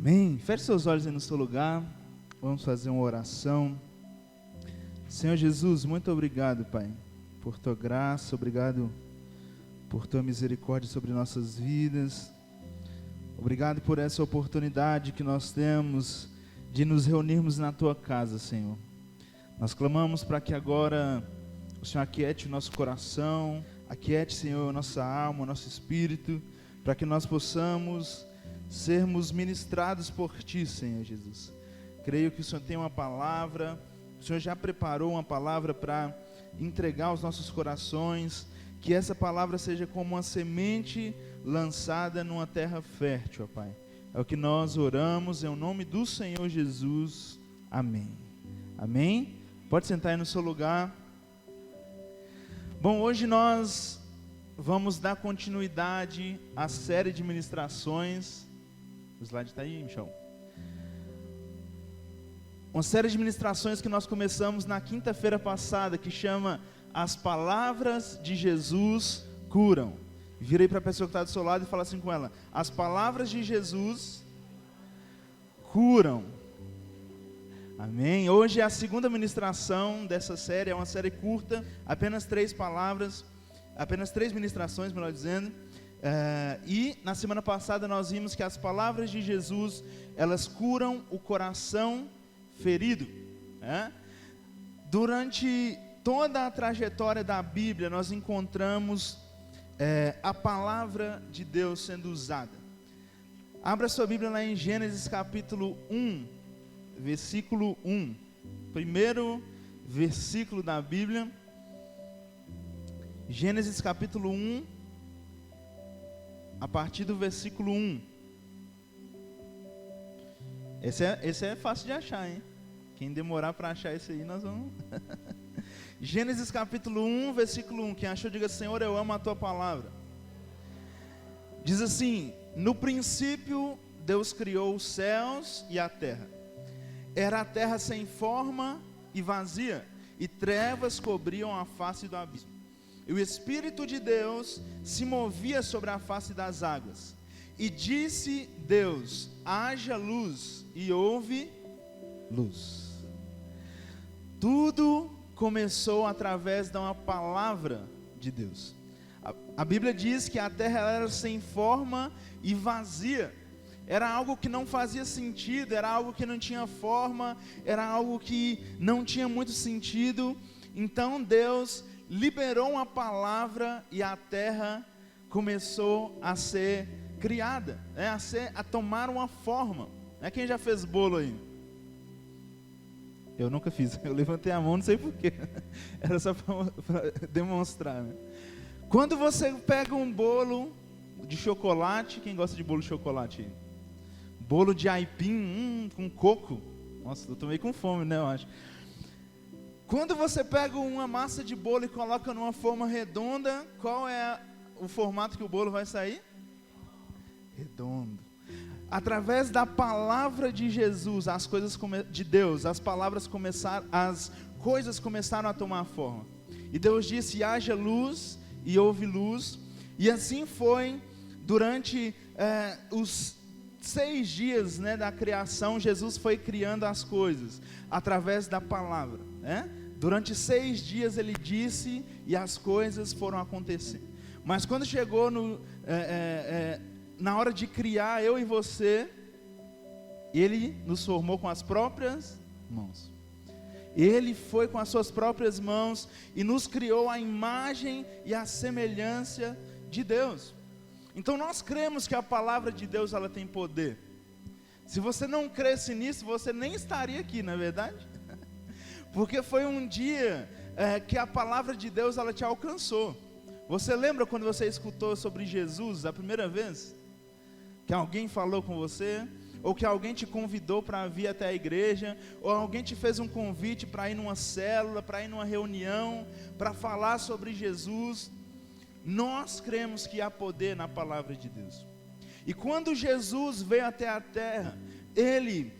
Amém? Feche seus olhos aí no seu lugar. Vamos fazer uma oração. Senhor Jesus, muito obrigado, Pai, por Tua graça. Obrigado por Tua misericórdia sobre nossas vidas. Obrigado por essa oportunidade que nós temos de nos reunirmos na Tua casa, Senhor. Nós clamamos para que agora o Senhor aquiete o nosso coração, aquiete, Senhor, a nossa alma, o nosso espírito, para que nós possamos sermos ministrados por Ti, Senhor Jesus. Creio que o Senhor tem uma palavra, o Senhor já preparou uma palavra para entregar aos nossos corações, que essa palavra seja como uma semente lançada numa terra fértil, ó Pai. É o que nós oramos, em nome do Senhor Jesus. Amém. Amém? Pode sentar aí no seu lugar. Bom, hoje nós vamos dar continuidade à série de ministrações. O slide está aí, Michel. Uma série de ministrações que nós começamos na quinta-feira passada, que chama As Palavras de Jesus Curam. Vira aí para a pessoa que está do seu lado e fala assim com ela: as palavras de Jesus curam. Amém? Hoje é a segunda ministração dessa série, é uma série curta, apenas 3 palavras, apenas 3 ministrações, melhor dizendo. E na semana passada nós vimos que as palavras de Jesus, elas curam o coração ferido. Durante toda a trajetória da Bíblia, nós encontramos a palavra de Deus sendo usada. Abra sua Bíblia lá em Gênesis capítulo 1, versículo 1. Primeiro versículo da Bíblia. Gênesis capítulo 1, a partir do versículo 1. Esse é fácil de achar, hein? Quem demorar para achar esse aí, nós vamos... Gênesis capítulo 1, versículo 1. Quem achou, diga: Senhor, eu amo a Tua palavra. Diz assim: no princípio, Deus criou os céus e a terra. Era a terra sem forma e vazia, e trevas cobriam a face do abismo. E o Espírito de Deus se movia sobre a face das águas. E disse Deus: haja luz, e houve luz. Tudo começou através de uma palavra de Deus. A Bíblia diz que a terra era sem forma e vazia. Era algo que não fazia sentido, era algo que não tinha forma, era algo que não tinha muito sentido. Então Deus liberou uma palavra e a terra começou a ser criada, a tomar uma forma. Quem já fez bolo aí? Eu nunca fiz, eu levantei a mão, não sei porquê. Era só para demonstrar, né? Quando você pega um bolo de chocolate, quem gosta de bolo de chocolate? Bolo de aipim, com coco. Nossa, eu tô meio com fome, né, eu acho. Quando você pega uma massa de bolo e coloca numa forma redonda, qual é o formato que o bolo vai sair? Redondo. Através da palavra de Jesus, as coisas de Deus, as coisas começaram a tomar forma. E Deus disse: haja luz, e houve luz. E assim foi durante os 6 dias, da criação. Jesus foi criando as coisas através da palavra, Durante 6 dias ele disse e as coisas foram acontecendo. Mas quando chegou na hora de criar eu e você, Ele nos formou com as próprias mãos. Ele foi com as suas próprias mãos e nos criou a imagem e a semelhança de Deus. Então nós cremos que a palavra de Deus, ela tem poder. Se você não cresce nisso, você nem estaria aqui, não é verdade? Porque foi um dia que a palavra de Deus, ela te alcançou. Você lembra quando você escutou sobre Jesus a primeira vez? Que alguém falou com você, ou que alguém te convidou para vir até a igreja, ou alguém te fez um convite para ir numa célula, para ir numa reunião, para falar sobre Jesus. Nós cremos que há poder na palavra de Deus. E quando Jesus veio até a terra, Ele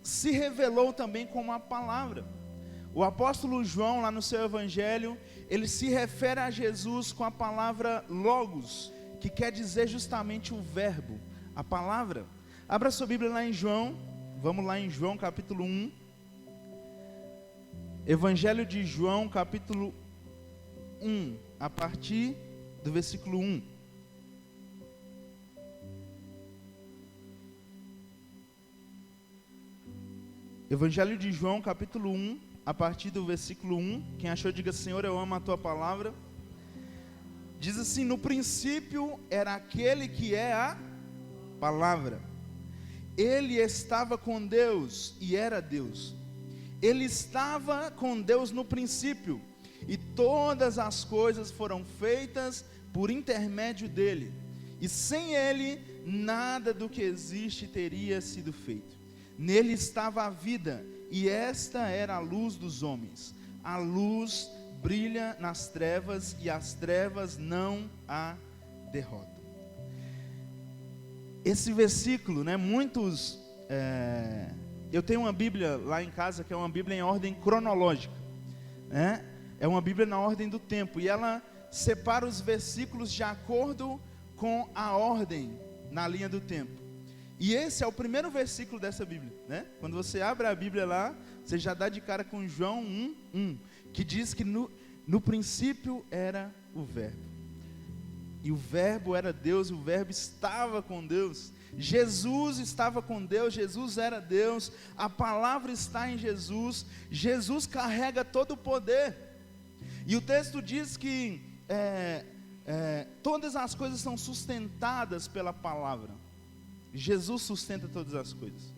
se revelou também como a palavra. O apóstolo João, lá no seu evangelho, ele se refere a Jesus com a palavra logos, que quer dizer justamente o verbo, a palavra. Abra sua Bíblia lá em João, vamos lá em João capítulo 1. Evangelho de João capítulo 1, a partir do versículo 1. Evangelho de João capítulo 1, a partir do versículo 1. Quem achou, diga: Senhor, eu amo a tua palavra. Diz assim: no princípio era aquele que é a palavra. Ele estava com Deus e era Deus. Ele estava com Deus no princípio, e todas as coisas foram feitas por intermédio dele, e sem ele nada do que existe teria sido feito. Nele estava a vida, e esta era a luz dos homens. A luz brilha nas trevas, e as trevas não a derrotam. Esse versículo, né, eu tenho uma Bíblia lá em casa, que é uma Bíblia em ordem cronológica, né? É uma Bíblia na ordem do tempo, e ela separa os versículos de acordo com a ordem na linha do tempo. E esse é o primeiro versículo dessa Bíblia, né? Quando você abre a Bíblia lá, você já dá de cara com João 1:1, que diz que no princípio era o Verbo, e o Verbo era Deus, e o Verbo estava com Deus. Jesus estava com Deus, Jesus era Deus, a palavra está em Jesus, Jesus carrega todo o poder. E o texto diz que todas as coisas são sustentadas pela palavra. Jesus sustenta todas as coisas.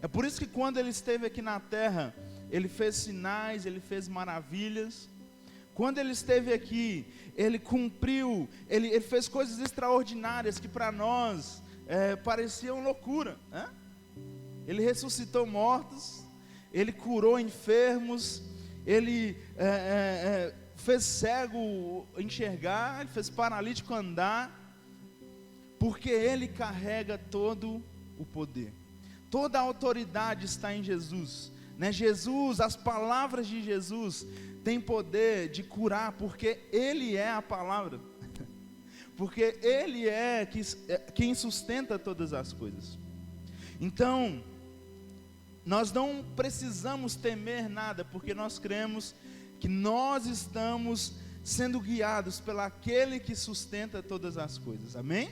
É por isso que quando ele esteve aqui na terra, ele fez sinais, ele fez maravilhas. Quando ele esteve aqui, ele cumpriu, ele fez coisas extraordinárias que para nós pareciam loucura, né? Ele ressuscitou mortos, ele curou enfermos, ele fez cego enxergar, ele fez paralítico andar, porque ele carrega todo o poder. Toda a autoridade está em Jesus, né? Jesus, as palavras de Jesus têm poder de curar, porque ele é a palavra. Porque ele é quem sustenta todas as coisas. Então, nós não precisamos temer nada, porque nós cremos que nós estamos sendo guiados pelo aquele que sustenta todas as coisas, amém?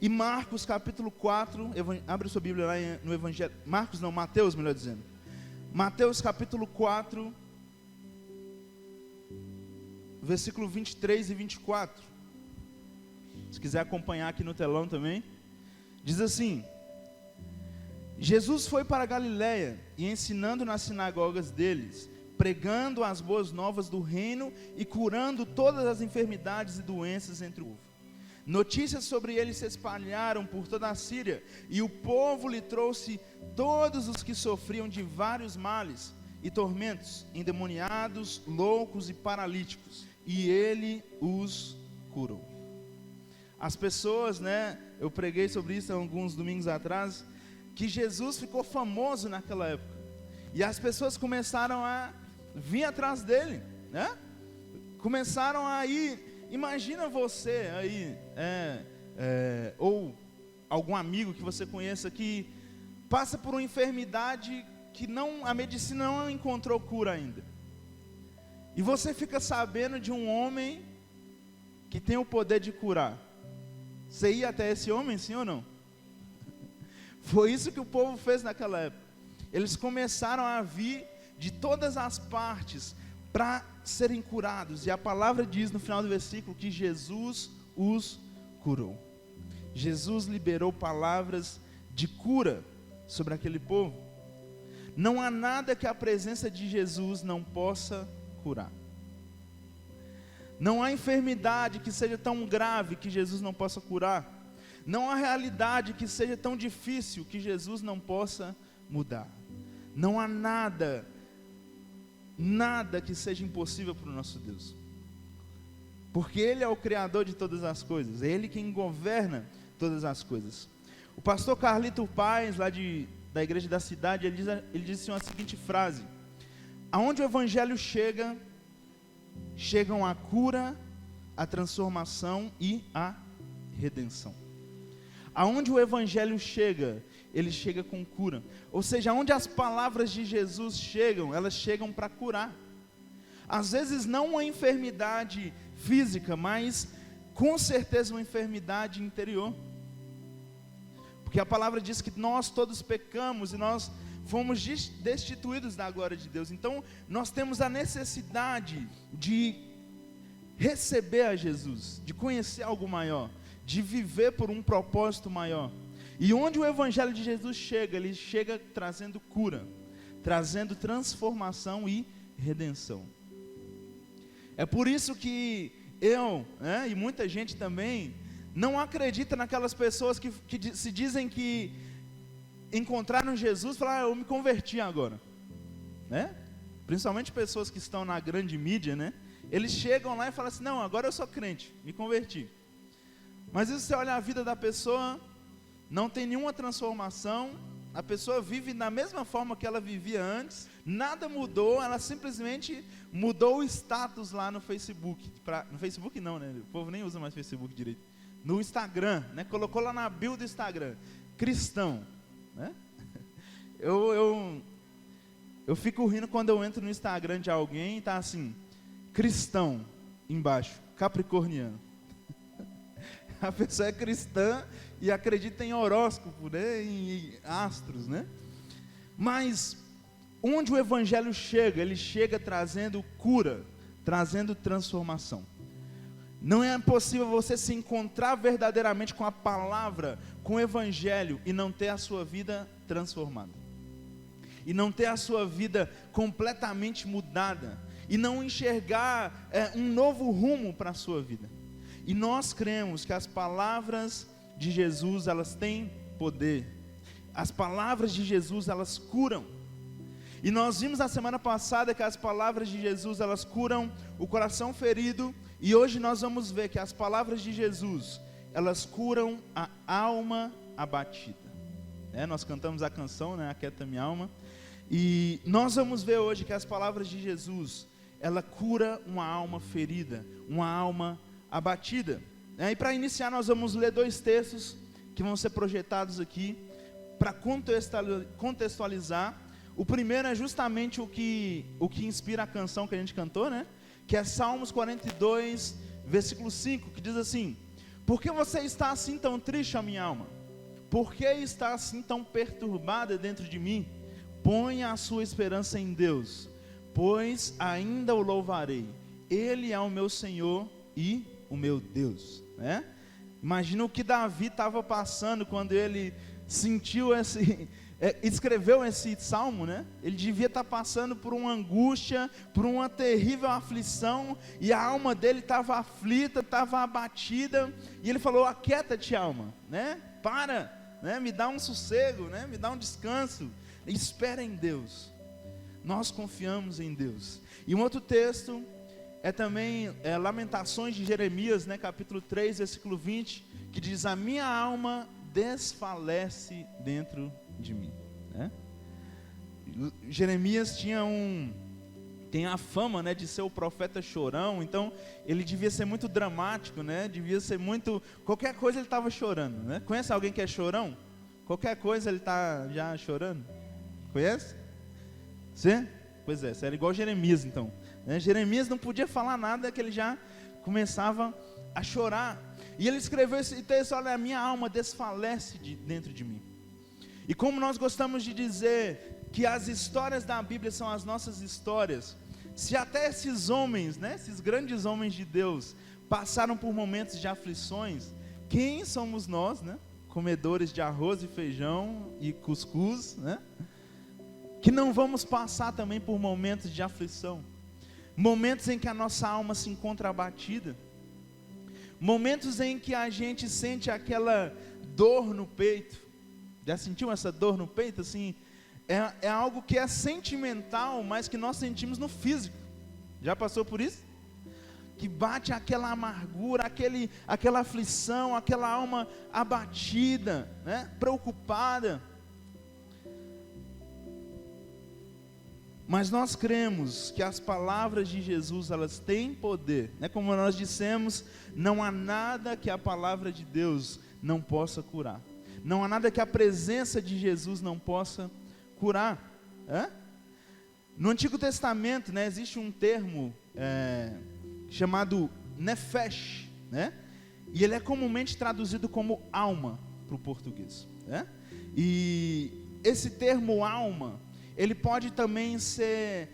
E Marcos capítulo 4, abre sua Bíblia lá no Evangelho, Mateus, melhor dizendo, Mateus capítulo 4, versículo 23 e 24, se quiser acompanhar aqui no telão também, diz assim: Jesus foi para a Galiléia, e ensinando nas sinagogas deles, pregando as boas novas do reino, e curando todas as enfermidades e doenças entre o povo. Notícias sobre ele se espalharam por toda a Síria, e o povo lhe trouxe todos os que sofriam de vários males e tormentos, endemoniados, loucos e paralíticos, e ele os curou. As pessoas, né, eu preguei sobre isso há alguns domingos atrás, que Jesus ficou famoso naquela época, e as pessoas começaram a vir atrás dele, né? Começaram a ir. Imagina você aí, ou algum amigo que você conheça que passa por uma enfermidade que a medicina não encontrou cura ainda, e você fica sabendo de um homem que tem o poder de curar. Você ia até esse homem, sim ou não? Foi isso que o povo fez naquela época. Eles começaram a vir de todas as partes para serem curados, e a palavra diz no final do versículo que Jesus os curou. Jesus liberou palavras de cura sobre aquele povo. Não há nada que a presença de Jesus não possa curar. Não há enfermidade que seja tão grave que Jesus não possa curar. Não há realidade que seja tão difícil que Jesus não possa mudar. Não há nada que seja impossível para o nosso Deus, porque Ele é o Criador de todas as coisas, é Ele quem governa todas as coisas. O pastor Carlito Paes, lá da igreja da cidade, ele disse uma seguinte frase: aonde o evangelho chegam a cura, a transformação e a redenção. aonde o evangelho chega, ele chega com cura. Ou seja, aonde as palavras de Jesus chegam, elas chegam para curar. Às vezes não uma enfermidade física, mas com certeza uma enfermidade interior. Porque a palavra diz que nós todos pecamos e nós fomos destituídos da glória de Deus. Então nós temos a necessidade de receber a Jesus, de conhecer algo maior, de viver por um propósito maior. E onde o evangelho de Jesus chega, ele chega trazendo cura, trazendo transformação e redenção. É por isso que eu, e muita gente também, não acredita naquelas pessoas que se dizem que encontraram Jesus e falaram, eu me converti agora, né? Principalmente pessoas que estão na grande mídia, né? Eles chegam lá e falam assim, não, agora eu sou crente, me converti. Mas se você olhar a vida da pessoa, não tem nenhuma transformação, a pessoa vive da mesma forma que ela vivia antes, nada mudou, ela simplesmente mudou o status lá no Facebook, no Facebook não, né? O povo nem usa mais Facebook direito, no Instagram, né? Colocou lá na bio do Instagram, cristão, né? Eu fico rindo quando eu entro no Instagram de alguém e tá assim, cristão, embaixo, capricorniano. A pessoa é cristã e acredita em horóscopo, né? Em astros, né? Mas onde o evangelho chega, ele chega trazendo cura, trazendo transformação. Não é possível você se encontrar verdadeiramente com a palavra, com o evangelho e não ter a sua vida transformada. E não ter a sua vida completamente mudada. E não enxergar um novo rumo para a sua vida. E nós cremos que as palavras de Jesus, elas têm poder. As palavras de Jesus, elas curam. E nós vimos na semana passada que as palavras de Jesus, elas curam o coração ferido. E hoje nós vamos ver que as palavras de Jesus, elas curam a alma abatida. Nós cantamos a canção, né? Aquieta minha alma. E nós vamos ver hoje que as palavras de Jesus, ela cura uma alma ferida, uma alma abatida. E para iniciar nós vamos ler 2 textos que vão ser projetados aqui para contextualizar. O primeiro é justamente o que inspira a canção que a gente cantou, né? Que é Salmos 42, versículo 5, que diz assim: por que você está assim tão triste, a minha alma? Por que está assim tão perturbada dentro de mim? Ponha a sua esperança em Deus, pois ainda o louvarei. Ele é o meu Senhor e o meu Deus, né? Imagina o que Davi estava passando quando ele sentiu escreveu esse salmo, né? Ele devia estar passando por uma angústia, por uma terrível aflição, e a alma dele estava aflita, estava abatida, e ele falou: aquieta-te, alma, né? Para, né? Me dá um sossego, né? Me dá um descanso, espera em Deus. Nós confiamos em Deus. E um outro texto é também Lamentações de Jeremias, né? Capítulo 3, versículo 20, que diz: a minha alma desfalece dentro de mim, né? Jeremias tem a fama, né, de ser o profeta chorão. Então ele devia ser muito dramático, né? Devia ser muito, qualquer coisa ele estava chorando, né? Conhece alguém que é chorão? Qualquer coisa ele está já chorando. Conhece? Você? Pois é, você era igual Jeremias então, né? Jeremias não podia falar nada que ele já começava a chorar. E ele escreveu esse texto: olha, a minha alma desfalece dentro de mim. E como nós gostamos de dizer que as histórias da Bíblia são as nossas histórias, se até esses homens, né, esses grandes homens de Deus, passaram por momentos de aflições, quem somos nós, né, comedores de arroz e feijão e cuscuz, né, que não vamos passar também por momentos de aflição, momentos em que a nossa alma se encontra abatida, momentos em que a gente sente aquela dor no peito. Já sentiu essa dor no peito? Assim, é algo que é sentimental, mas que nós sentimos no físico. Já passou por isso? Que bate aquela amargura, aquela aflição, aquela alma abatida, né? Preocupada. Mas nós cremos que as palavras de Jesus, elas têm poder, né? Como nós dissemos, não há nada que a palavra de Deus não possa curar. Não há nada que a presença de Jesus não possa curar. No Antigo Testamento, né, existe um termo chamado nefesh, né? E ele é comumente traduzido como alma para o português, né? E esse termo alma, ele pode também ser...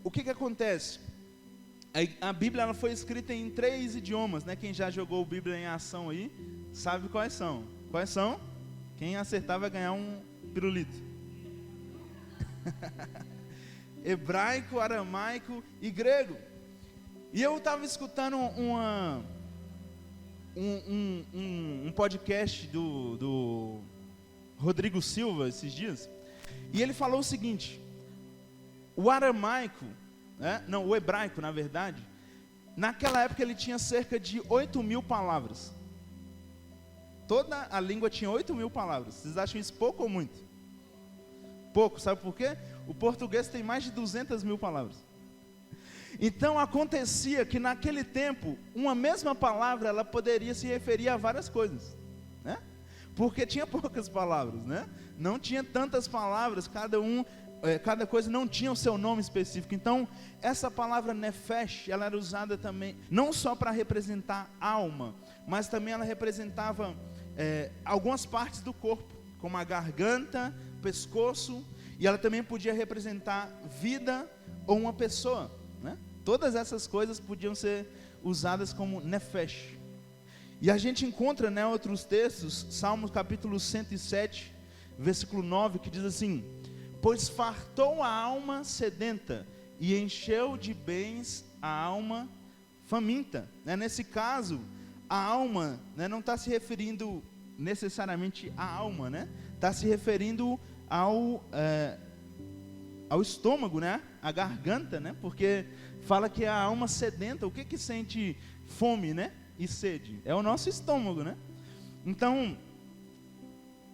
o que acontece? A Bíblia ela foi escrita em 3 idiomas, né? Quem já jogou a Bíblia em ação aí, sabe quais são. Quais são? Quem acertar vai ganhar um pirulito. Hebraico, aramaico e grego. E eu estava escutando um podcast do Rodrigo Silva esses dias, e ele falou o seguinte: o aramaico, o hebraico na verdade, naquela época ele tinha cerca de 8.000 palavras. Toda a língua tinha 8.000 palavras. Vocês acham isso pouco ou muito? Pouco, sabe por quê? O português tem mais de 200.000 palavras. Então acontecia que naquele tempo, uma mesma palavra, ela poderia se referir a várias coisas, né? Porque tinha poucas palavras, né? Não tinha tantas palavras, cada coisa não tinha o seu nome específico. Então, essa palavra nefesh, ela era usada também, não só para representar alma, mas também ela representava algumas partes do corpo, como a garganta, pescoço, e ela também podia representar vida ou uma pessoa, né? Todas essas coisas podiam ser usadas como nefesh. E a gente encontra, né, outros textos, Salmos capítulo 107, versículo 9, que diz assim: pois fartou a alma sedenta e encheu de bens a alma faminta. Nesse caso, a alma, né, não está se referindo necessariamente à alma, né? Está se referindo ao estômago, né? A garganta, né? Porque fala que a alma sedenta, o que sente fome, né? E sede? É o nosso estômago, né? Então,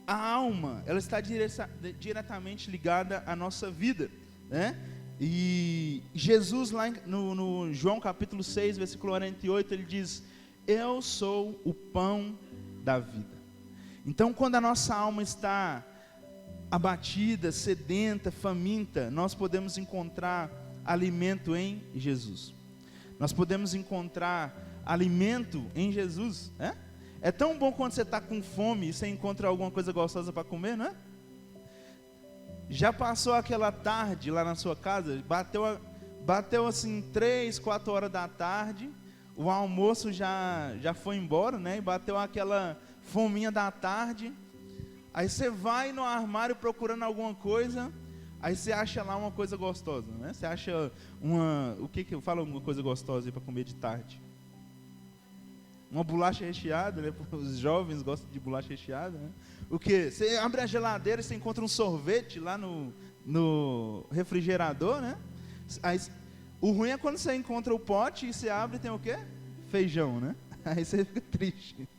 a alma, ela está diretamente ligada à nossa vida, né? E Jesus lá no João capítulo 6, versículo 48, ele diz: eu sou o pão da vida. Então, quando a nossa alma está abatida, sedenta, faminta, nós podemos encontrar alimento em Jesus. Nós podemos encontrar alimento em Jesus, né? É tão bom quando você está com fome e você encontra alguma coisa gostosa para comer, não é? Já passou aquela tarde lá na sua casa, bateu assim 3, 4 horas da tarde, o almoço já foi embora, né? E bateu aquela fominha da tarde, aí você vai no armário procurando alguma coisa, aí você acha lá uma coisa gostosa, né? Você acha o que eu falo, uma coisa gostosa aí para comer de tarde? Uma bolacha recheada, né? Os jovens gostam de bolacha recheada, né? O que? Você abre a geladeira e você encontra um sorvete lá no refrigerador, né? Aí, o ruim é quando você encontra o pote e você abre e tem o quê? Feijão, né? Aí você fica triste.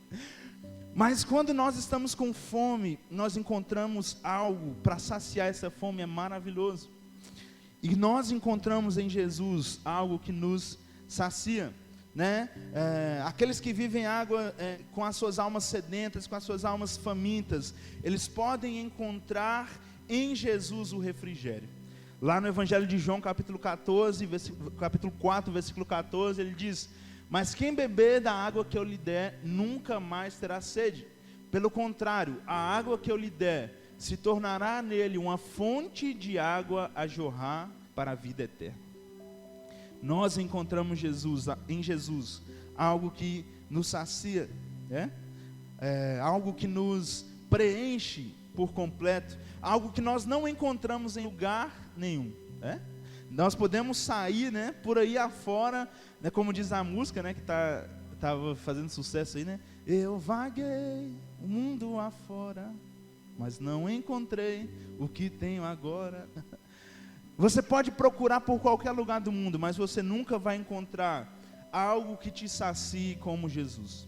Mas quando nós estamos com fome, nós encontramos algo para saciar essa fome, é maravilhoso. E nós encontramos em Jesus algo que nos sacia, né? Aqueles que vivem água com as suas almas sedentas, com as suas almas famintas, eles podem encontrar em Jesus o refrigério. Lá no Evangelho de João, capítulo 4, versículo 14, ele diz: mas quem beber da água que eu lhe der, nunca mais terá sede. Pelo contrário, a água que eu lhe der, se tornará nele uma fonte de água a jorrar para a vida eterna. Nós encontramos em Jesus algo que nos sacia, né? Algo que nos preenche por completo, algo que nós não encontramos em lugar nenhum, né? Nós podemos sair, né, por aí afora, né, como diz a música, né, que estava fazendo sucesso aí, né? Eu vaguei o mundo afora, mas não encontrei o que tenho agora. Você pode procurar por qualquer lugar do mundo, mas você nunca vai encontrar algo que te sacie como Jesus,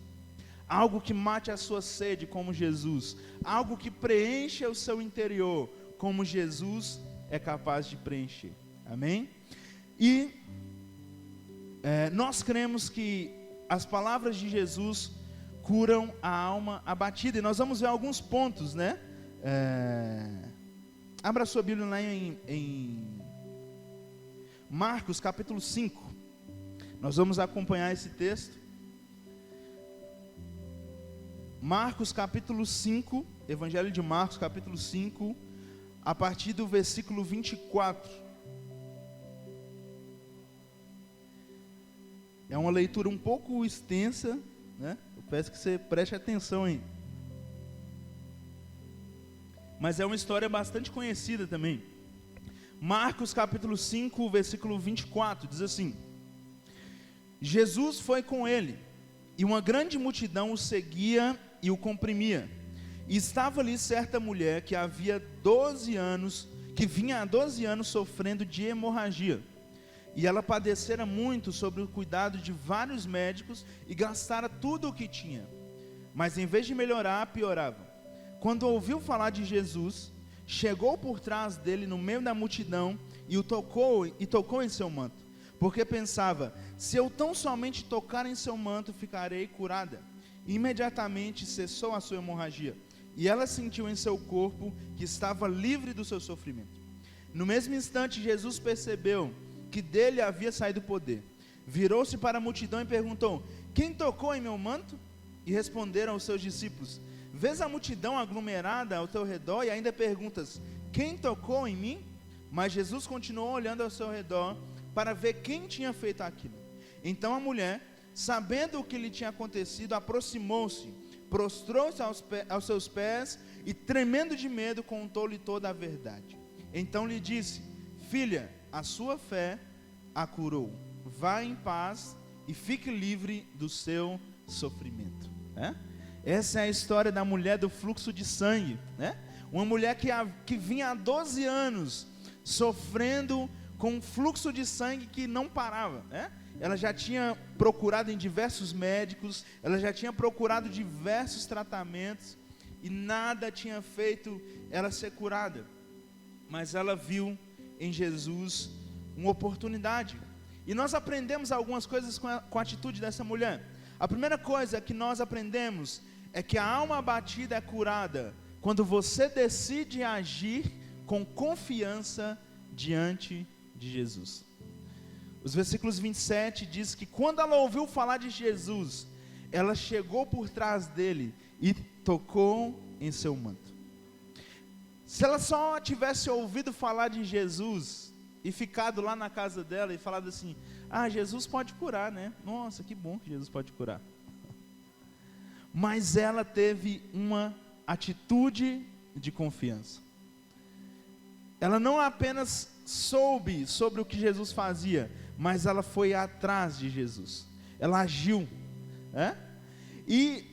algo que mate a sua sede como Jesus, algo que preencha o seu interior como Jesus é capaz de preencher. Amém? E nós cremos que as palavras de Jesus curam a alma abatida. E nós vamos ver alguns pontos, né? Abra sua Bíblia lá em Marcos capítulo 5. Nós vamos acompanhar esse texto. Marcos capítulo 5, Evangelho de Marcos capítulo 5, a partir do versículo 24. É uma leitura um pouco extensa, né? Eu peço que você preste atenção aí. Mas é uma história bastante conhecida também. Marcos capítulo 5, versículo 24, diz assim: Jesus foi com ele, e uma grande multidão o seguia e o comprimia. E estava ali certa mulher que vinha há 12 anos sofrendo de hemorragia. E ela padecera muito sobre o cuidado de vários médicos e gastara tudo o que tinha. Mas em vez de melhorar, piorava. Quando ouviu falar de Jesus, chegou por trás dele no meio da multidão e tocou em seu manto, porque pensava: se eu tão somente tocar em seu manto, ficarei curada. E imediatamente cessou a sua hemorragia, e ela sentiu em seu corpo que estava livre do seu sofrimento. No mesmo instante, Jesus percebeu que dele havia saído o poder. Virou-se para a multidão e perguntou: quem tocou em meu manto? E responderam os seus discípulos: vês a multidão aglomerada ao teu redor e ainda perguntas: quem tocou em mim? Mas Jesus continuou olhando ao seu redor para ver quem tinha feito aquilo. Então a mulher, sabendo o que lhe tinha acontecido, aproximou-se, prostrou-se aos seus pés e, tremendo de medo, contou-lhe toda a verdade. Então lhe disse: filha, a sua fé a curou. Vá em paz e fique livre do seu sofrimento. Essa é a história da mulher do fluxo de sangue, né? Uma mulher que vinha há 12 anos sofrendo com um fluxo de sangue que não parava, né? Ela já tinha procurado em diversos médicos, ela já tinha procurado diversos tratamentos e nada tinha feito ela ser curada. Mas ela viu em Jesus uma oportunidade. E nós aprendemos algumas coisas com a atitude dessa mulher. A primeira coisa que nós aprendemos é que a alma abatida é curada quando você decide agir com confiança diante de Jesus. Os versículos 27 diz que quando ela ouviu falar de Jesus, ela chegou por trás dele e tocou em seu manto. Se ela só tivesse ouvido falar de Jesus e ficado lá na casa dela e falado assim: ah, Jesus pode curar, né? Nossa, que bom que Jesus pode curar. Mas ela teve uma atitude de confiança. Ela não apenas soube sobre o que Jesus fazia, mas ela foi atrás de Jesus. Ela agiu, né? E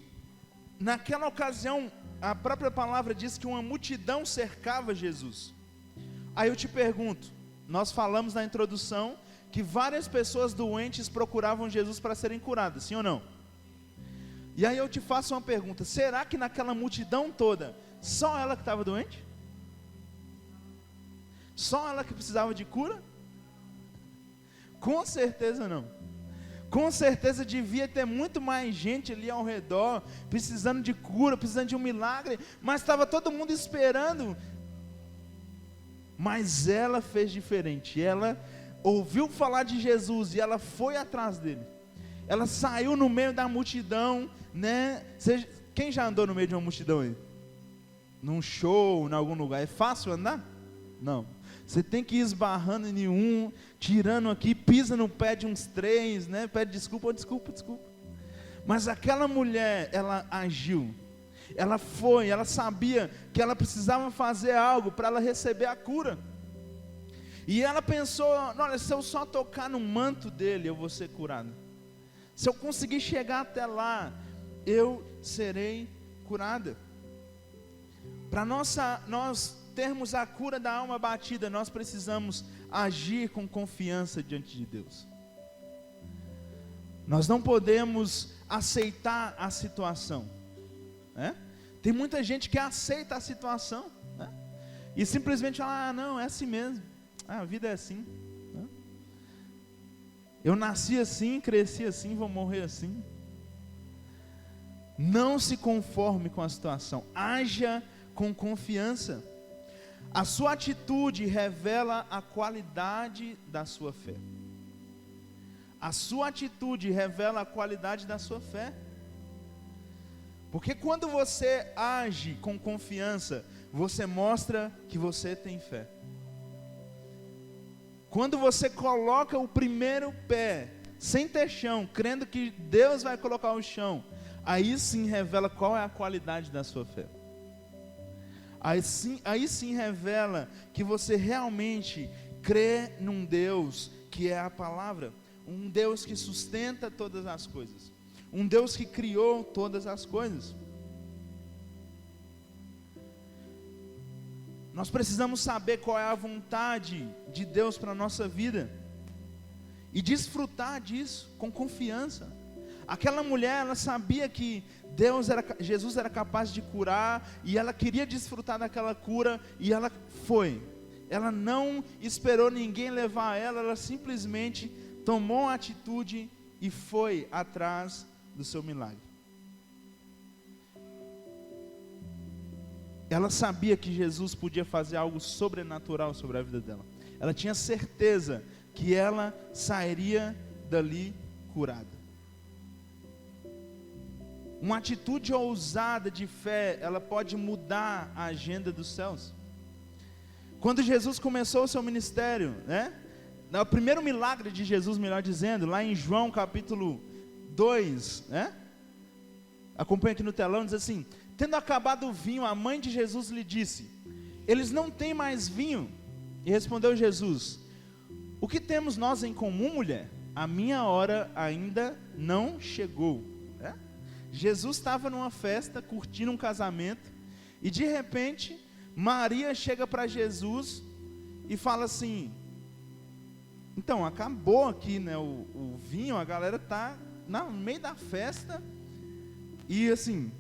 naquela ocasião, a própria palavra diz que uma multidão cercava Jesus. Aí eu te pergunto, nós falamos na introdução que várias pessoas doentes procuravam Jesus para serem curadas, sim ou não? E aí eu te faço uma pergunta: será que naquela multidão toda, só ela que estava doente? Só ela que precisava de cura? Com certeza não. Com certeza devia ter muito mais gente ali ao redor, precisando de cura, precisando de um milagre, mas estava todo mundo esperando. Mas ela fez diferente. Ela ouviu falar de Jesus e ela foi atrás dele. Ela saiu no meio da multidão, né? Quem já andou no meio de uma multidão aí? Num show, em algum lugar, é fácil andar? Não. Você tem que ir esbarrando em um, tirando aqui, pisa no pé de uns 3, né? Pede desculpa. Mas aquela mulher, ela agiu. Ela foi, ela sabia que ela precisava fazer algo para ela receber a cura. E ela pensou: olha, se eu só tocar no manto dele, eu vou ser curado. Se eu conseguir chegar até lá, eu serei curada. Para nós termos a cura da alma abatida, nós precisamos agir com confiança diante de Deus. Nós não podemos aceitar a situação, né? Tem muita gente que aceita a situação, né? E simplesmente fala: ah, não, é assim mesmo, a vida é assim, né? Eu nasci assim, cresci assim, vou morrer assim. Não se conforme com a situação, haja com confiança. A sua atitude revela a qualidade da sua fé. A sua atitude revela a qualidade da sua fé. Porque quando você age com confiança, você mostra que você tem fé. Quando você coloca o primeiro pé, sem ter chão, crendo que Deus vai colocar o chão, aí sim revela qual é a qualidade da sua fé. Aí sim revela que você realmente crê num Deus que é a palavra, um Deus que sustenta todas as coisas, um Deus que criou todas as coisas. Nós precisamos saber qual é a vontade de Deus para a nossa vida e desfrutar disso com confiança. Aquela mulher, ela sabia que Jesus era capaz de curar, e ela queria desfrutar daquela cura, e ela foi. Ela não esperou ninguém levar ela simplesmente tomou a atitude e foi atrás do seu milagre. Ela sabia que Jesus podia fazer algo sobrenatural sobre a vida dela. Ela tinha certeza que ela sairia dali curada. Uma atitude ousada de fé, ela pode mudar a agenda dos céus. Quando Jesus começou o seu ministério, o primeiro milagre de Jesus, melhor dizendo, lá em João capítulo 2, acompanha aqui no telão, diz assim: tendo acabado o vinho, a mãe de Jesus lhe disse: eles não têm mais vinho. E respondeu Jesus: o que temos nós em comum, mulher? A minha hora ainda não chegou. Jesus estava numa festa, curtindo um casamento, e de repente, Maria chega para Jesus e fala assim: então, acabou aqui, o vinho, a galera está no meio da festa, e assim,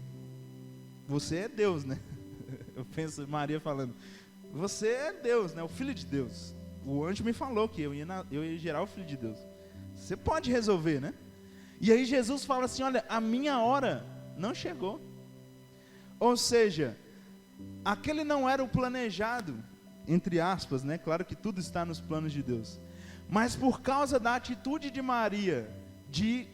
você é Deus, né? Eu penso, Maria falando, você é Deus, o Filho de Deus. O anjo me falou que eu ia gerar o Filho de Deus. Você pode resolver, né? E aí Jesus fala assim: olha, a minha hora não chegou. Ou seja, aquele não era o planejado, entre aspas, claro que tudo está nos planos de Deus. Mas por causa da atitude de Maria, de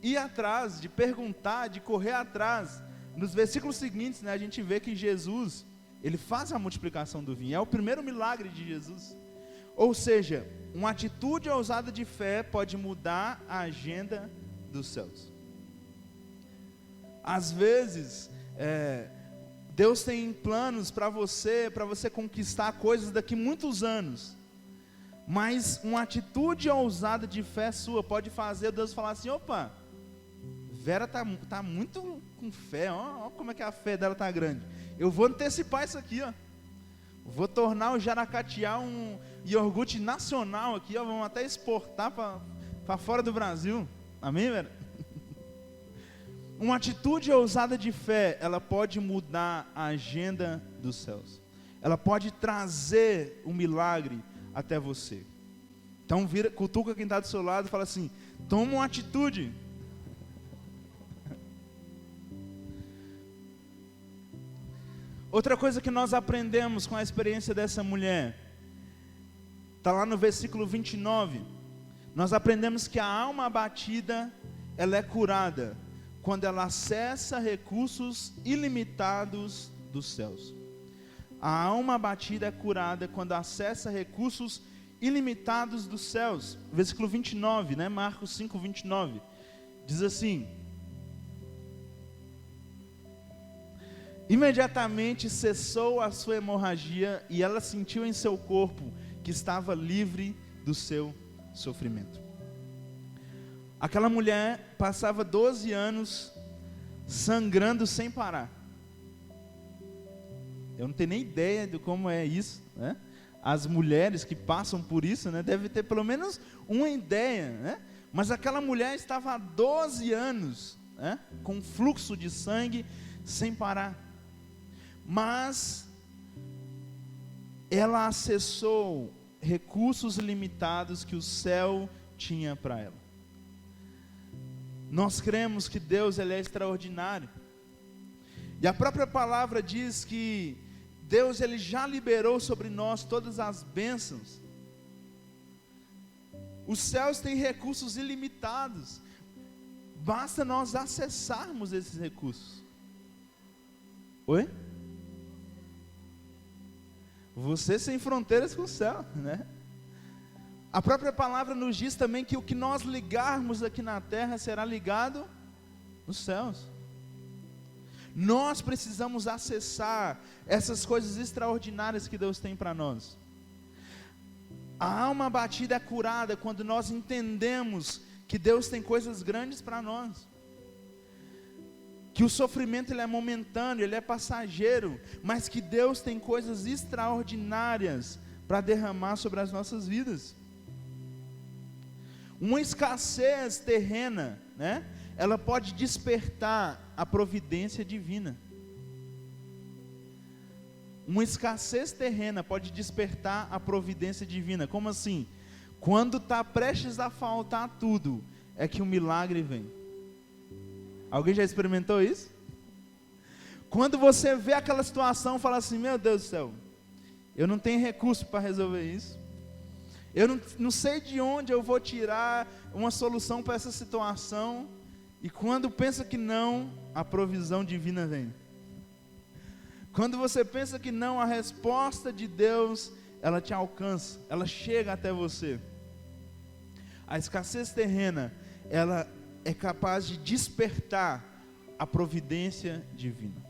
ir atrás, de perguntar, de correr atrás, nos versículos seguintes, a gente vê que Jesus, ele faz a multiplicação do vinho, é o primeiro milagre de Jesus. Ou seja, uma atitude ousada de fé pode mudar a agenda dos céus. Às vezes, Deus tem planos para você conquistar coisas daqui muitos anos, mas uma atitude ousada de fé sua pode fazer Deus falar assim: opa, Vera tá muito com fé, ó como é que a fé dela tá grande. Eu vou antecipar isso aqui, vou tornar o Jaracatiá um iogurte nacional aqui, vamos até exportar para fora do Brasil. Amém, Vera? Uma atitude ousada de fé, ela pode mudar a agenda dos céus. Ela pode trazer um milagre até você. Então cutuca quem está do seu lado e fala assim: toma uma atitude. Outra coisa que nós aprendemos com a experiência dessa mulher, está lá no versículo 29, nós aprendemos que a alma abatida, ela é curada quando ela acessa recursos ilimitados dos céus. A alma abatida é curada quando acessa recursos ilimitados dos céus. Versículo 29, Marcos 5, 29, diz assim: imediatamente cessou a sua hemorragia e ela sentiu em seu corpo que estava livre do seu sofrimento. Aquela mulher passava 12 anos sangrando sem parar. Eu não tenho nem ideia de como é isso, As mulheres que passam por isso, devem ter pelo menos uma ideia, Mas aquela mulher estava há 12 anos, com fluxo de sangue sem parar. Mas ela acessou recursos limitados que o céu tinha para ela. Nós cremos que Deus, Ele é extraordinário. E a própria palavra diz que Deus, Ele já liberou sobre nós todas as bênçãos. Os céus têm recursos ilimitados. Basta nós acessarmos esses recursos. Oi? Você sem fronteiras com o céu, né? A própria palavra nos diz também que o que nós ligarmos aqui na terra será ligado nos céus. Nós precisamos acessar essas coisas extraordinárias que Deus tem para nós. A alma abatida é curada quando nós entendemos que Deus tem coisas grandes para nós. Que o sofrimento ele é momentâneo, ele é passageiro, mas que Deus tem coisas extraordinárias para derramar sobre as nossas vidas. Uma escassez terrena, né? Ela pode despertar a providência divina. Uma escassez terrena pode despertar a providência divina. Como assim? Quando está prestes a faltar tudo, é que o milagre vem. Alguém já experimentou isso? Quando você vê aquela situação, fala assim, meu Deus do céu, eu não tenho recurso para resolver isso. Eu não sei de onde eu vou tirar uma solução para essa situação. E quando pensa que não, a provisão divina vem. Quando você pensa que não, a resposta de Deus, ela te alcança, ela chega até você. A escassez terrena, ela é capaz de despertar a providência divina.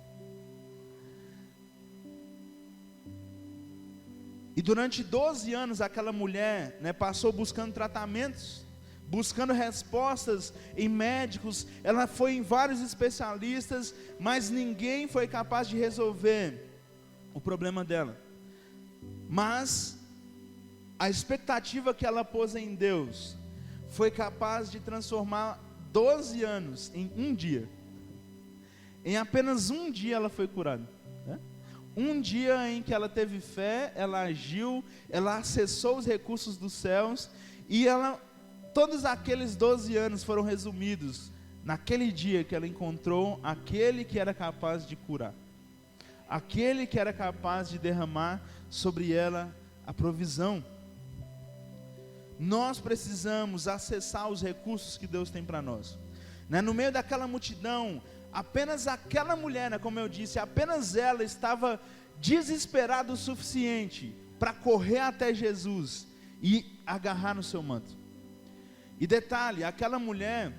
E durante 12 anos aquela mulher, né, passou buscando tratamentos, buscando respostas em médicos. Ela foi em vários especialistas, mas ninguém foi capaz de resolver o problema dela. Mas a expectativa que ela pôs em Deus foi capaz de transformar 12 anos em um dia. Em apenas um dia ela foi curada, né? Um dia em que ela teve fé, ela agiu, ela acessou os recursos dos céus, e todos aqueles 12 anos foram resumidos naquele dia que ela encontrou aquele que era capaz de curar, aquele que era capaz de derramar sobre ela a provisão. Nós precisamos acessar os recursos que Deus tem para nós, né? No meio daquela multidão, apenas aquela mulher, né, como eu disse, apenas ela estava desesperada o suficiente para correr até Jesus e agarrar no seu manto. E detalhe, aquela mulher,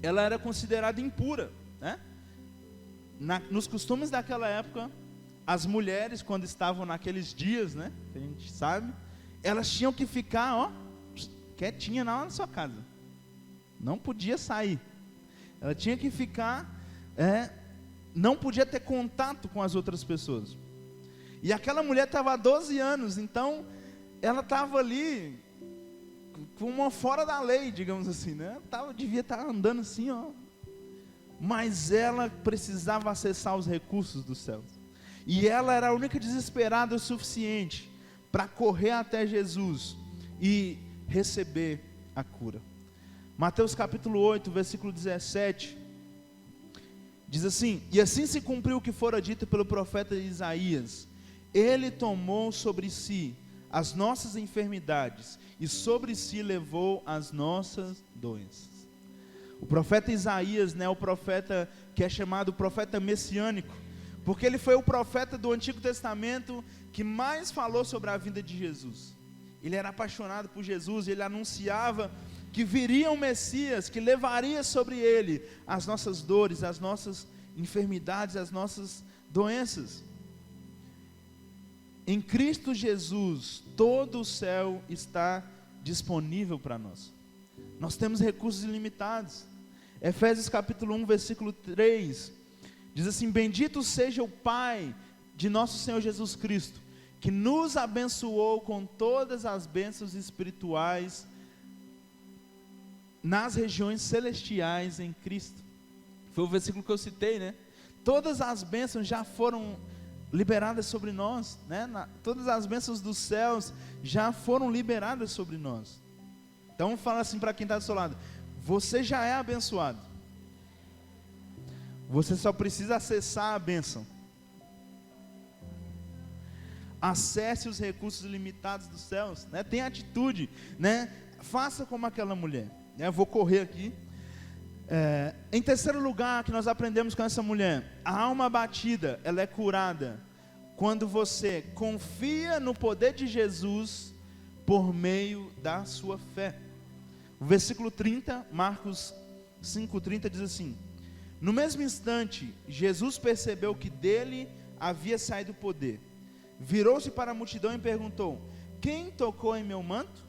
ela era considerada impura, né? Nos costumes daquela época, as mulheres, quando estavam naqueles dias, né, que a gente sabe, elas tinham que ficar, quietinha na sua casa, não podia sair, ela tinha que ficar, não podia ter contato com as outras pessoas. E aquela mulher estava há 12 anos, então ela estava ali com uma fora da lei, digamos assim, né? Devia estar andando assim, mas ela precisava acessar os recursos dos céus, e ela era a única desesperada o suficiente para correr até Jesus e receber a cura. Mateus capítulo 8, versículo 17, diz assim: e assim se cumpriu o que fora dito pelo profeta Isaías: ele tomou sobre si as nossas enfermidades e sobre si levou as nossas doenças. O profeta Isaías, né, o profeta que é chamado profeta messiânico, porque ele foi o profeta do Antigo Testamento que mais falou sobre a vinda de Jesus. Ele era apaixonado por Jesus, ele anunciava que viria um Messias, que levaria sobre ele as nossas dores, as nossas enfermidades, as nossas doenças. Em Cristo Jesus, todo o céu está disponível para nós. Nós temos recursos ilimitados. Efésios capítulo 1, versículo 3, diz assim: bendito seja o Pai de nosso Senhor Jesus Cristo, que nos abençoou com todas as bênçãos espirituais nas regiões celestiais em Cristo. Foi o versículo que eu citei, né? Todas as bênçãos já foram liberadas sobre nós, né? Todas as bênçãos dos céus já foram liberadas sobre nós. Então fala assim para quem está do seu lado: Você já é abençoado. Você só precisa acessar a bênção. Acesse os recursos ilimitados dos céus, né? Tenha atitude, né? Faça como aquela mulher, né? Eu vou correr aqui. Em terceiro lugar, que nós aprendemos com essa mulher, a alma abatida, ela é curada quando você confia no poder de Jesus por meio da sua fé. O versículo 30, Marcos 5:30 diz assim: no mesmo instante, Jesus percebeu que dele havia saído o poder. Virou-se para a multidão e perguntou: quem tocou em meu manto?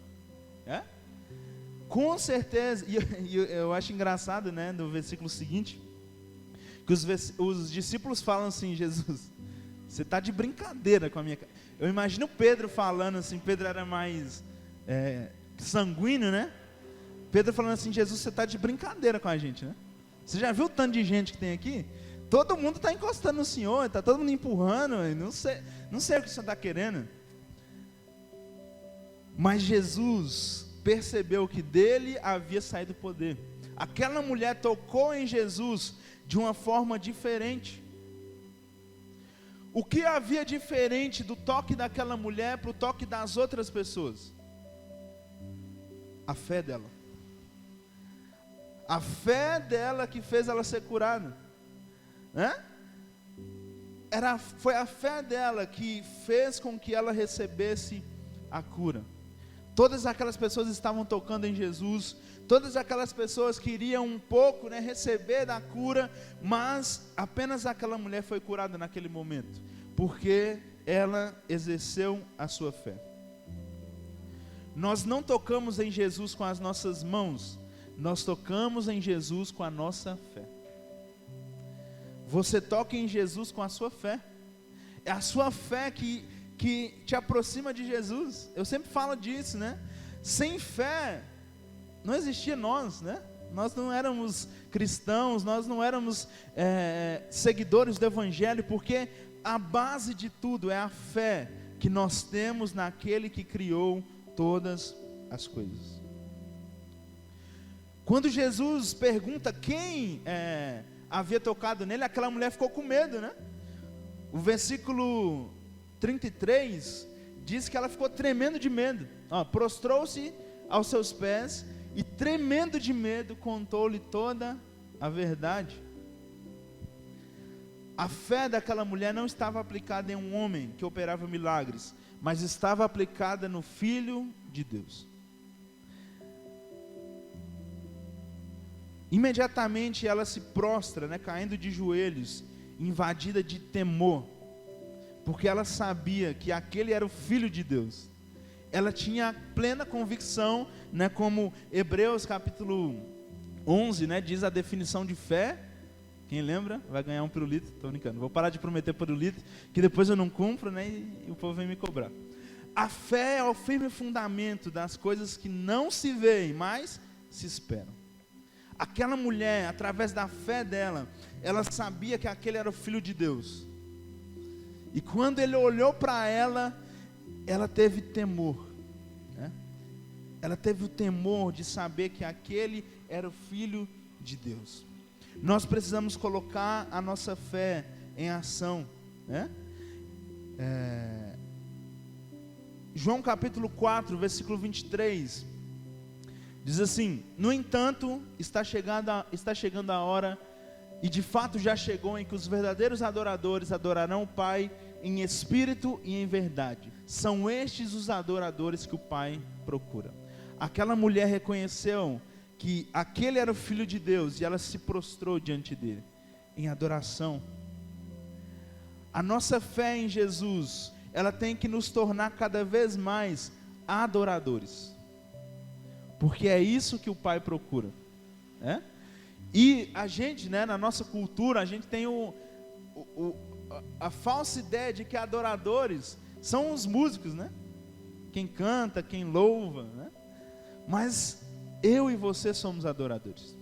Com certeza, e eu acho engraçado, né, no versículo seguinte, que os discípulos falam assim: Jesus, você está de brincadeira com a minha cara. Eu imagino Pedro falando assim, Pedro era mais sanguíneo, né? Pedro falando assim: Jesus, você está de brincadeira com a gente, né? Você já viu o tanto de gente que tem aqui? Todo mundo está encostando no Senhor, está todo mundo empurrando, não sei o que o Senhor está querendo. Mas Jesus percebeu que dele havia saído o poder. Aquela mulher tocou em Jesus de uma forma diferente. O que havia diferente do toque daquela mulher para o toque das outras pessoas? A fé dela. A fé dela que fez ela ser curada, né? Foi a fé dela que fez com que ela recebesse a cura. Todas aquelas pessoas estavam tocando em Jesus, todas aquelas pessoas queriam um pouco, né, receber da cura, mas apenas aquela mulher foi curada naquele momento, porque ela exerceu a sua fé. Nós não tocamos em Jesus com as nossas mãos, nós tocamos em Jesus com a nossa fé. Você toca em Jesus com a sua fé. É a sua fé que te aproxima de Jesus. Eu sempre falo disso, né? Sem fé não existia nós, né? Nós não éramos cristãos, nós não éramos seguidores do Evangelho, porque a base de tudo é a fé que nós temos naquele que criou todas as coisas. Quando Jesus pergunta quem havia tocado nele, aquela mulher ficou com medo, né? O versículo 33 diz que ela ficou tremendo de medo. Prostrou-se aos seus pés e, tremendo de medo, contou-lhe toda a verdade. A fé daquela mulher não estava aplicada em um homem que operava milagres, mas estava aplicada no Filho de Deus. Imediatamente ela se prostra, né, caindo de joelhos, invadida de temor, porque ela sabia que aquele era o Filho de Deus. Ela tinha plena convicção, né, como Hebreus capítulo 11, né, diz a definição de fé. Quem lembra vai ganhar um pirulito. Estou brincando, vou parar de prometer pirulito, que depois eu não cumpro, né, e o povo vem me cobrar. A fé é o firme fundamento das coisas que não se veem, mas se esperam. Aquela mulher, através da fé dela, ela sabia que aquele era o Filho de Deus. E quando ele olhou para ela, ela teve temor, né? Ela teve o temor de saber que aquele era o Filho de Deus. Nós precisamos colocar a nossa fé em ação, né? João capítulo 4, versículo 23, diz assim: no entanto, está chegando a hora, e de fato já chegou, em que os verdadeiros adoradores adorarão o Pai em espírito e em verdade. São estes os adoradores que o Pai procura. Aquela mulher reconheceu que aquele era o Filho de Deus, e ela se prostrou diante dele, em adoração. A nossa fé em Jesus, ela tem que nos tornar cada vez mais adoradores, porque é isso que o Pai procura, né? E a gente, né, na nossa cultura, a gente tem a falsa ideia de que adoradores são os músicos, né? Quem canta, quem louva, né? Mas eu e você somos adoradores.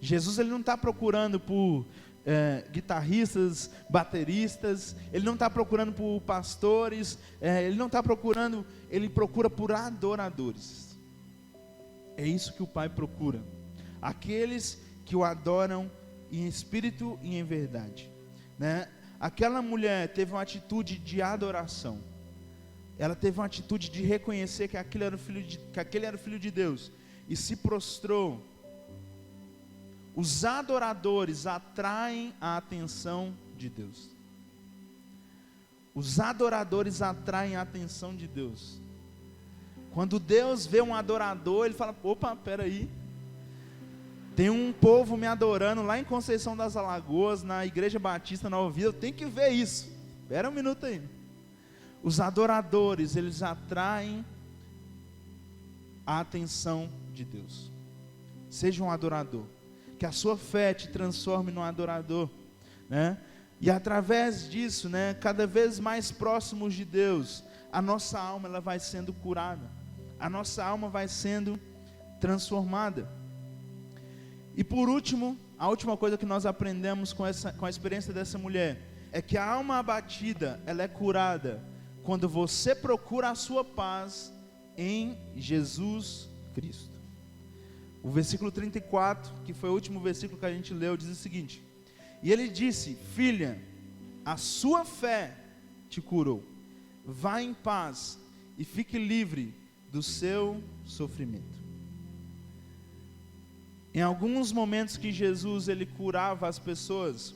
Jesus, ele não está procurando por guitarristas, bateristas, ele não está procurando por pastores, ele não está procurando, ele procura por adoradores. É isso que o Pai procura. aqueles que o adoram em espírito e em verdade, né? Aquela mulher teve uma atitude de adoração. Ela teve uma atitude de reconhecer que aquele era o Filho de Deus, e se prostrou. Os adoradores atraem a atenção de Deus. Os adoradores atraem a atenção de Deus. Quando Deus vê um adorador, Ele fala: opa, peraí, tem um povo me adorando lá em Conceição das Alagoas, na Igreja Batista Nova Vida, eu tenho que ver isso. Espera um minuto aí. Os adoradores, eles atraem a atenção de Deus. Seja um adorador, que a sua fé te transforme num adorador, né? E através disso, né, cada vez mais próximos de Deus, a nossa alma ela vai sendo curada, a nossa alma vai sendo transformada. E por último, a última coisa que nós aprendemos com a experiência dessa mulher, é que a alma abatida, ela é curada quando você procura a sua paz em Jesus Cristo. O versículo 34, que foi o último versículo que a gente leu, diz o seguinte: e ele disse: filha, a sua fé te curou, vá em paz e fique livre do seu sofrimento. Em alguns momentos que Jesus ele curava as pessoas,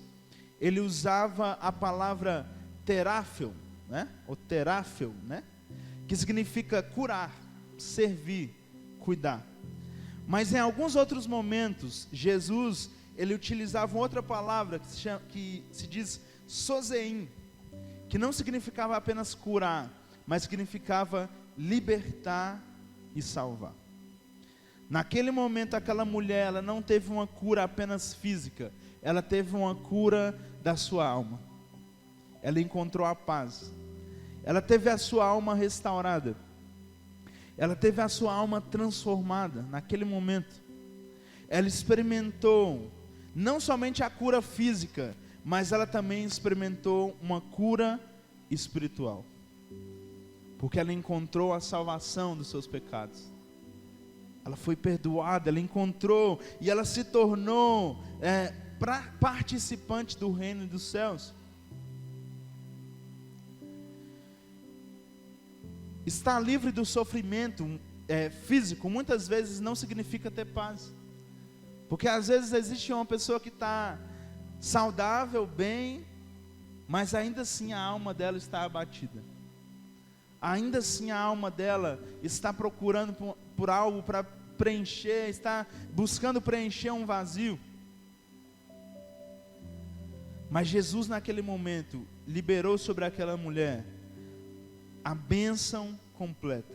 ele usava a palavra teráfel, né? Ou teráfel, né? Que significa curar, servir, cuidar. Mas em alguns outros momentos, Jesus ele utilizava outra palavra que se diz sozeim, que não significava apenas curar, mas significava libertar e salvar. Naquele momento, aquela mulher, ela não teve uma cura apenas física, ela teve uma cura da sua alma. Ela encontrou a paz. Ela teve a sua alma restaurada. Ela teve a sua alma transformada naquele momento. Ela experimentou não somente a cura física, mas ela também experimentou uma cura espiritual. Porque ela encontrou a salvação dos seus pecados. Ela foi perdoada, ela encontrou e ela se tornou participante do reino dos céus. Estar livre do sofrimento físico muitas vezes não significa ter paz. Porque às vezes existe uma pessoa que está saudável, bem, mas ainda assim a alma dela está abatida. Ainda assim a alma dela está procurando por algo para preencher, está buscando preencher um vazio. Mas Jesus naquele momento liberou sobre aquela mulher a bênção completa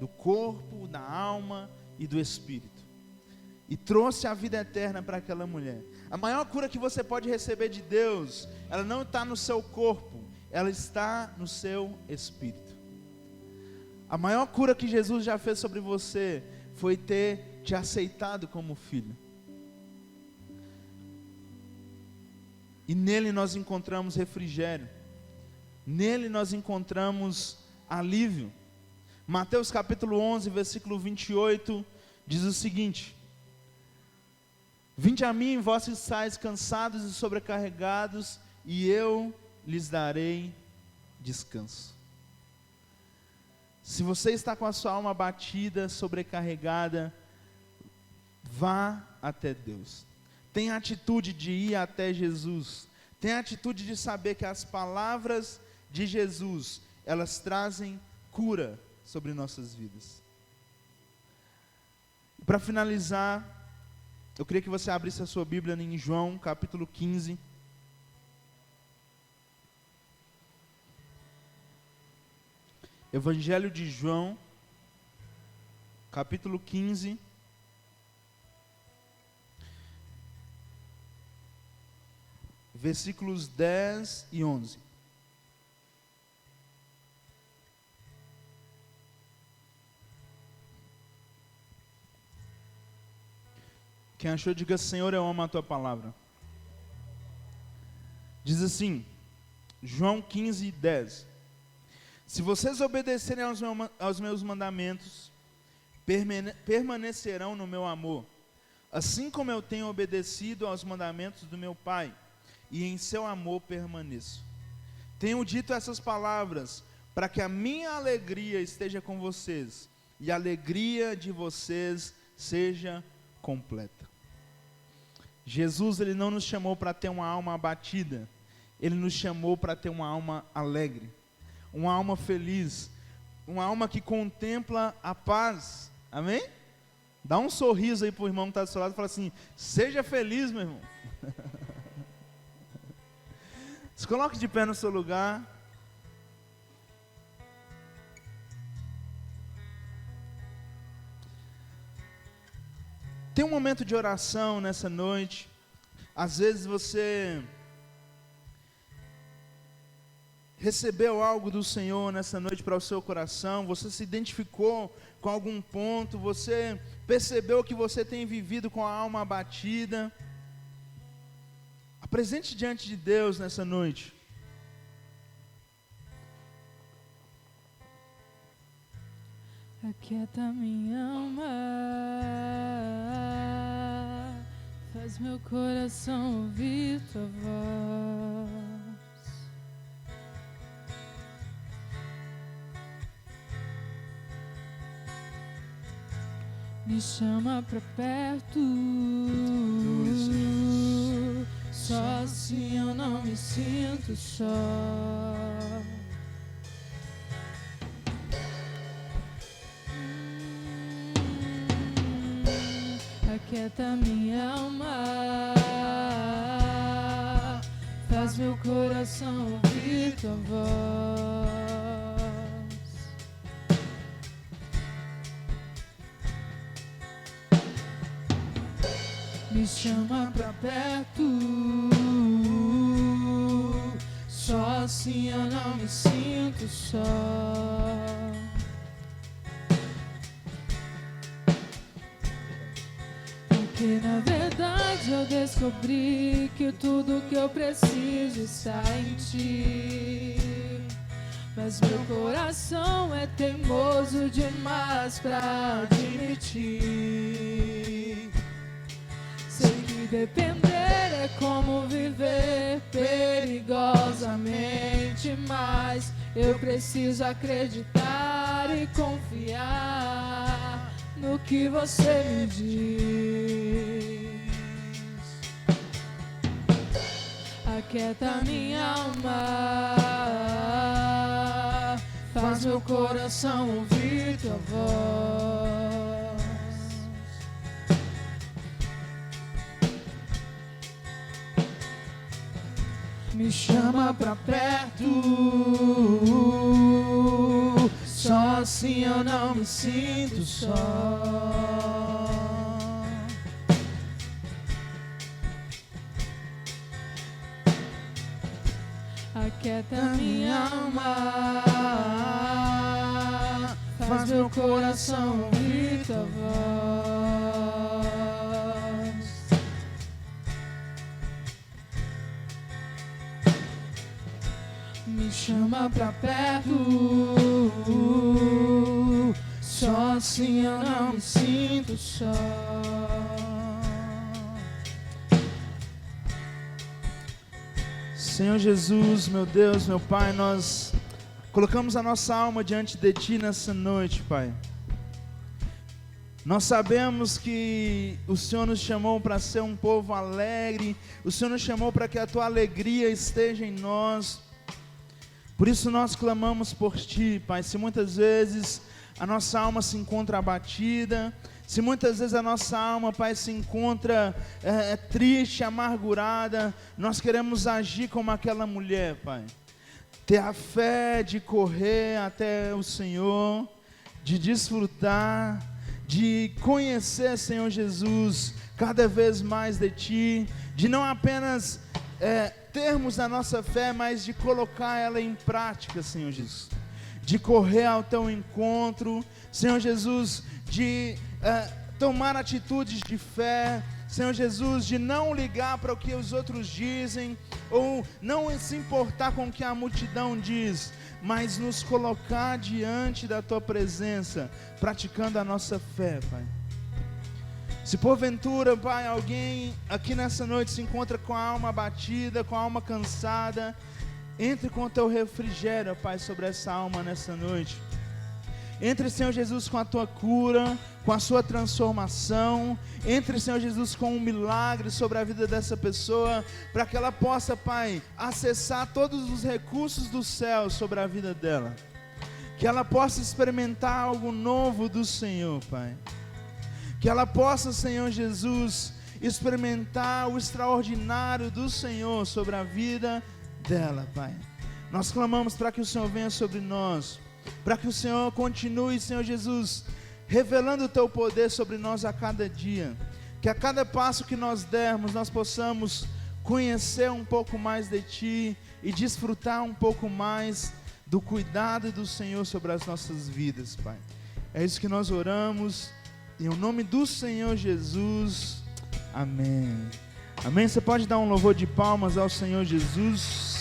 do corpo, da alma e do espírito, e trouxe a vida eterna para aquela mulher. A maior cura que você pode receber de Deus, ela não está no seu corpo, ela está no seu espírito. A maior cura que Jesus já fez sobre você foi ter te aceitado como filho. E nele nós encontramos refrigério, nele nós encontramos alívio. Mateus capítulo 11, versículo 28, diz o seguinte: vinde a mim, vós que estáis cansados e sobrecarregados, e eu lhes darei descanso. Se você está com a sua alma abatida, sobrecarregada, vá até Deus. Tenha a atitude de ir até Jesus. Tenha a atitude de saber que as palavras de Jesus, elas trazem cura sobre nossas vidas. Para finalizar, eu queria que você abrisse a sua Bíblia em João capítulo 15. Evangelho de João, capítulo 15, versículos 10 e 11. Quem achou, diga: Senhor, eu amo a tua palavra. Diz assim, João 15, 10. Se vocês obedecerem aos meus mandamentos, permanecerão no meu amor, assim como eu tenho obedecido aos mandamentos do meu Pai, e em seu amor permaneço. Tenho dito essas palavras para que a minha alegria esteja com vocês e a alegria de vocês seja completa. Jesus, ele não nos chamou para ter uma alma abatida, ele nos chamou para ter uma alma alegre, uma alma feliz, uma alma que contempla a paz. Amém? Dá um sorriso aí para o irmão que está do seu lado e fala assim: seja feliz, meu irmão. Se coloque de pé no seu lugar. Tem um momento de oração nessa noite. Às vezes você recebeu algo do Senhor nessa noite para o seu coração, você se identificou com algum ponto, você percebeu que você tem vivido com a alma abatida. Apresente diante de Deus nessa noite. Aquieta minha alma, faz meu coração ouvir tua voz. Me chama pra perto, só assim eu não me sinto só. Aquieta minha alma, faz meu coração ouvir tua voz. Me chama pra perto, só assim eu não me sinto só. Porque na verdade eu descobri que tudo que eu preciso está em ti. Mas meu coração é teimoso demais pra admitir. Sei que depender é como viver perigosamente, mas eu preciso acreditar e confiar no que você me diz. Aquieta minha alma, faz meu coração ouvir tua voz. Me chama pra perto, só assim eu não me sinto só. Aquieta minha alma, faz meu coração ouvir tua voz. Me chama pra perto, só assim eu não me sinto só. Senhor Jesus, meu Deus, meu Pai, nós colocamos a nossa alma diante de Ti nessa noite, Pai. Nós sabemos que o Senhor nos chamou para ser um povo alegre, o Senhor nos chamou para que a Tua alegria esteja em nós. Por isso nós clamamos por Ti, Pai. Se muitas vezes a nossa alma se encontra abatida, se muitas vezes a nossa alma, Pai, se encontra triste, amargurada, nós queremos agir como aquela mulher, Pai. Ter a fé de correr até o Senhor, de desfrutar, de conhecer, Senhor Jesus, cada vez mais de Ti, de não apenas termos a nossa fé, mas de colocar ela em prática, Senhor Jesus. De correr ao Teu encontro, Senhor Jesus, de tomar atitudes de fé, Senhor Jesus, de não ligar para o que os outros dizem, ou não se importar com o que a multidão diz, mas nos colocar diante da Tua presença, praticando a nossa fé, Pai. Se porventura, Pai, alguém aqui nessa noite se encontra com a alma abatida, com a alma cansada, entre com o teu refrigério, Pai, sobre essa alma nessa noite. Entre, Senhor Jesus, com a tua cura, com a sua transformação. Entre, Senhor Jesus, com um milagre sobre a vida dessa pessoa, para que ela possa, Pai, acessar todos os recursos do céu sobre a vida dela. Que ela possa experimentar algo novo do Senhor, Pai. Que ela possa, Senhor Jesus, experimentar o extraordinário do Senhor sobre a vida dela, Pai. Nós clamamos para que o Senhor venha sobre nós, para que o Senhor continue, Senhor Jesus, revelando o teu poder sobre nós a cada dia. Que a cada passo que nós dermos, nós possamos conhecer um pouco mais de Ti e desfrutar um pouco mais do cuidado do Senhor sobre as nossas vidas, Pai. É isso que nós oramos, em nome do Senhor Jesus. Amém. Amém. Você pode dar um louvor de palmas ao Senhor Jesus.